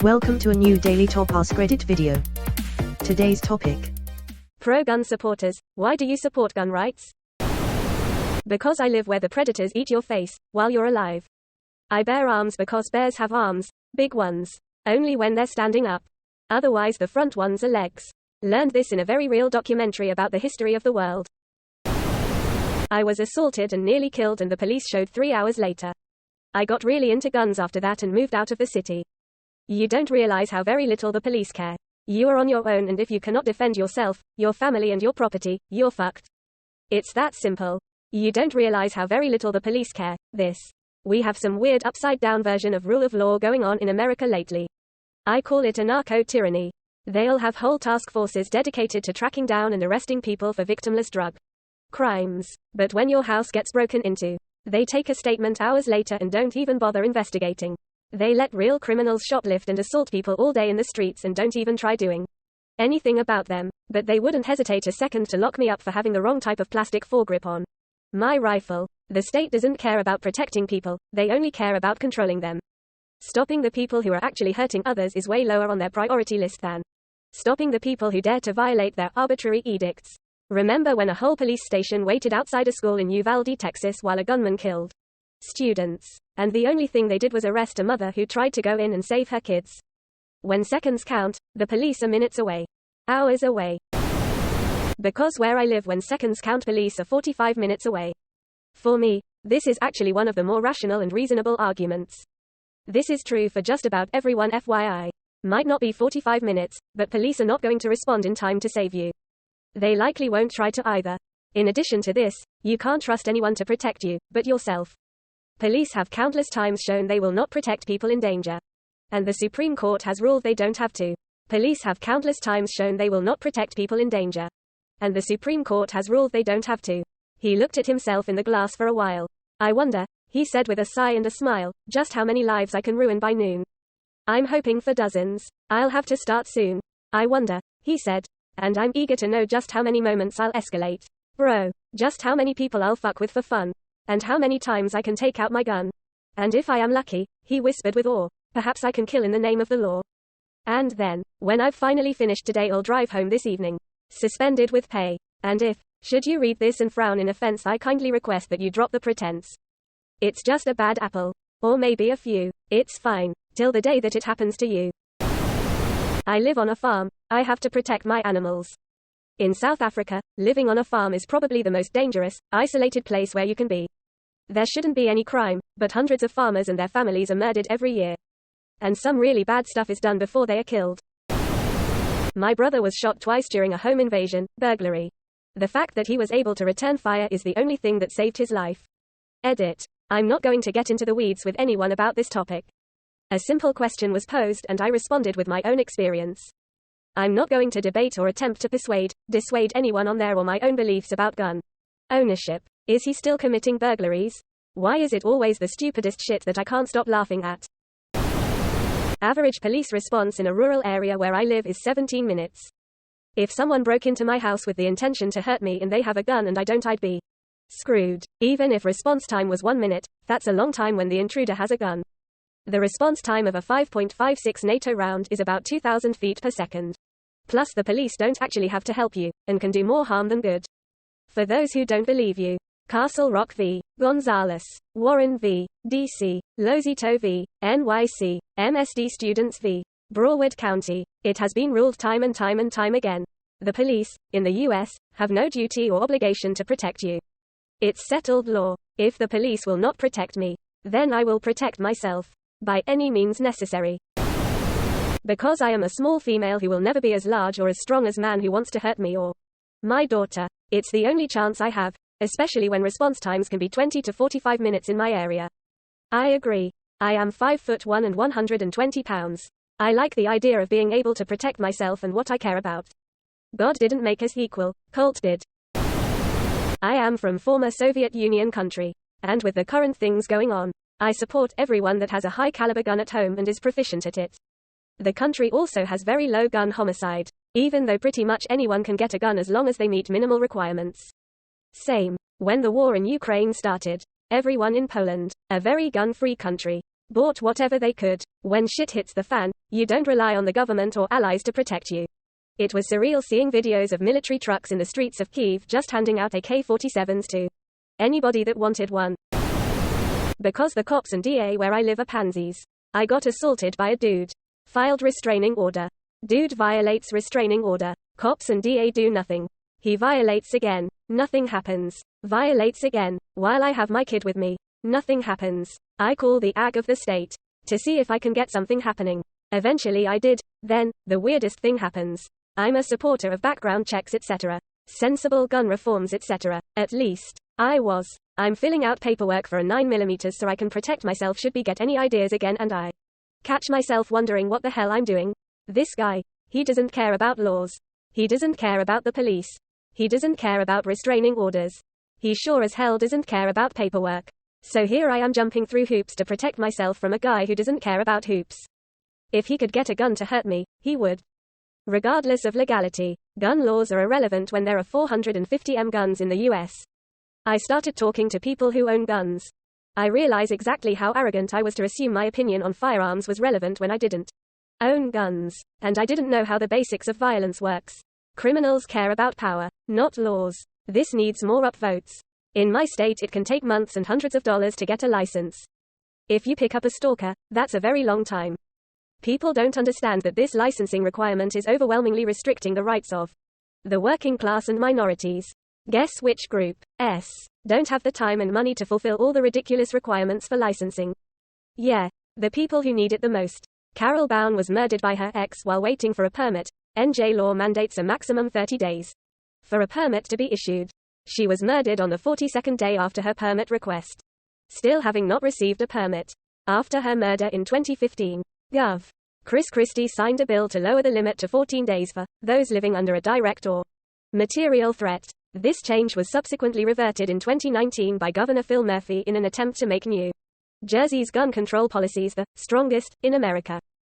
Welcome to a new Daily Top Askreddit video. Today's topic. Pro-gun supporters, why do you support gun rights? Because I live where the predators eat your face, while you're alive. I bear arms because bears have arms, big ones. Only when they're standing up. Otherwise the front ones are legs. Learned this in a very real documentary about the history of the world. I was assaulted and nearly killed and the police showed 3 hours later. I got really into guns after that and moved out of the city. You don't realize how very little the police care. You are on your own, and if you cannot defend yourself, your family and your property, you're fucked. It's that simple. You don't realize how very little the police care. We have some weird upside-down version of rule of law going on in America lately. I call it anarcho-tyranny. They'll have whole task forces dedicated to tracking down and arresting people for victimless drug crimes. But when your house gets broken into, they take a statement hours later and don't even bother investigating. They let real criminals shoplift and assault people all day in the streets and don't even try doing anything about them. But they wouldn't hesitate a second to lock me up for having the wrong type of plastic foregrip on my rifle. The state doesn't care about protecting people, they only care about controlling them. Stopping the people who are actually hurting others is way lower on their priority list than stopping the people who dare to violate their arbitrary edicts. Remember when a whole police station waited outside a school in Uvalde, Texas while a gunman killed students, and the only thing they did was arrest a mother who tried to go in and save her kids? When seconds count, the police are minutes away. Hours away. Because where I live, when seconds count, police are 45 minutes away. For me, this is actually one of the more rational and reasonable arguments. This is true for just about everyone. FYI. Might not be 45 minutes, but police are not going to respond in time to save you. They likely won't try to either. In addition to this, you can't trust anyone to protect you, but yourself. Police have countless times shown they will not protect people in danger. And the Supreme Court has ruled they don't have to. Police have countless times shown they will not protect people in danger. And the Supreme Court has ruled they don't have to. He looked at himself in the glass for a while. I wonder, he said with a sigh and a smile, just how many lives I can ruin by noon. I'm hoping for dozens. I'll have to start soon. I wonder, he said. And I'm eager to know just how many moments I'll escalate. Bro, just how many people I'll fuck with for fun. And how many times I can take out my gun. And if I am lucky, he whispered with awe, perhaps I can kill in the name of the law. And then, when I've finally finished today, I'll drive home this evening. Suspended with pay. And if, should you read this and frown in offense, I kindly request that you drop the pretense. It's just a bad apple. Or maybe a few. It's fine. Till the day that it happens to you. I live on a farm. I have to protect my animals. In South Africa, living on a farm is probably the most dangerous, isolated place where you can be. There shouldn't be any crime, but hundreds of farmers and their families are murdered every year. And some really bad stuff is done before they are killed. My brother was shot twice during a home invasion, burglary. The fact that he was able to return fire is the only thing that saved his life. Edit. I'm not going to get into the weeds with anyone about this topic. A simple question was posed and I responded with my own experience. I'm not going to debate or attempt to dissuade anyone on their or my own beliefs about gun ownership. Is he still committing burglaries? Why is it always the stupidest shit that I can't stop laughing at? Average police response in a rural area where I live is 17 minutes. If someone broke into my house with the intention to hurt me and they have a gun and I don't, I'd be screwed. Even if response time was 1 minute, that's a long time when the intruder has a gun. The response time of a 5.56 NATO round is about 2,000 feet per second. Plus the police don't actually have to help you, and can do more harm than good. For those who don't believe you, Castle Rock v. Gonzales, Warren v. DC, Lozito v. NYC, MSD Students v. Broward County, it has been ruled time and time again. The police, in the US, have no duty or obligation to protect you. It's settled law. If the police will not protect me, then I will protect myself. By any means necessary. Because I am a small female who will never be as large or as strong as man who wants to hurt me or my daughter. It's the only chance I have, especially when response times can be 20 to 45 minutes in my area. I agree. I am 5'1" and 120 pounds. I like the idea of being able to protect myself and what I care about. God didn't make us equal, Colt did. I am from former Soviet Union country. And with the current things going on, I support everyone that has a high-caliber gun at home and is proficient at it. The country also has very low gun homicide, even though pretty much anyone can get a gun as long as they meet minimal requirements. Same. When the war in Ukraine started, everyone in Poland, a very gun-free country, bought whatever they could. When shit hits the fan, You don't rely on the government or allies to protect you. It was surreal seeing videos of military trucks in the streets of Kyiv just handing out AK-47s to anybody that wanted one. Because the cops and DA where I live are pansies. I got assaulted by a dude. Filed restraining order. Dude violates restraining order. Cops and DA do nothing. He violates again. Nothing happens. Violates again. While I have my kid with me. Nothing happens. I call the AG of the state to see if I can get something happening. Eventually I did. Then, the weirdest thing happens. I'm a supporter of background checks etc. Sensible gun reforms etc. At least, I was. I'm filling out paperwork for a 9mm so I can protect myself should we get any ideas again and I catch myself wondering what the hell I'm doing. This guy, he doesn't care about laws. He doesn't care about the police. He doesn't care about restraining orders. He sure as hell doesn't care about paperwork. So here I am jumping through hoops to protect myself from a guy who doesn't care about hoops. If he could get a gun to hurt me, he would. Regardless of legality, gun laws are irrelevant when there are 450 guns in the US. I started talking to people who own guns. I realize exactly how arrogant I was to assume my opinion on firearms was relevant when I didn't own guns, and I didn't know how the basics of violence works. Criminals care about power, not laws. This needs more upvotes. In my state it can take months and hundreds of dollars to get a license. If you pick up a stalker, that's a very long time. People don't understand that this licensing requirement is overwhelmingly restricting the rights of the working class and minorities. Guess which group? Don't have the time and money to fulfill all the ridiculous requirements for licensing. Yeah, the people who need it the most. Carol Bown was murdered by her ex while waiting for a permit. NJ law mandates a maximum 30 days for a permit to be issued. She was murdered on the 42nd day after her permit request, still having not received a permit. After her murder in 2015, Gov. Chris Christie signed a bill to lower the limit to 14 days for those living under a direct or material threat. This change was subsequently reverted in 2019 by Governor Phil Murphy in an attempt to make New Jersey's gun control policies the strongest in America.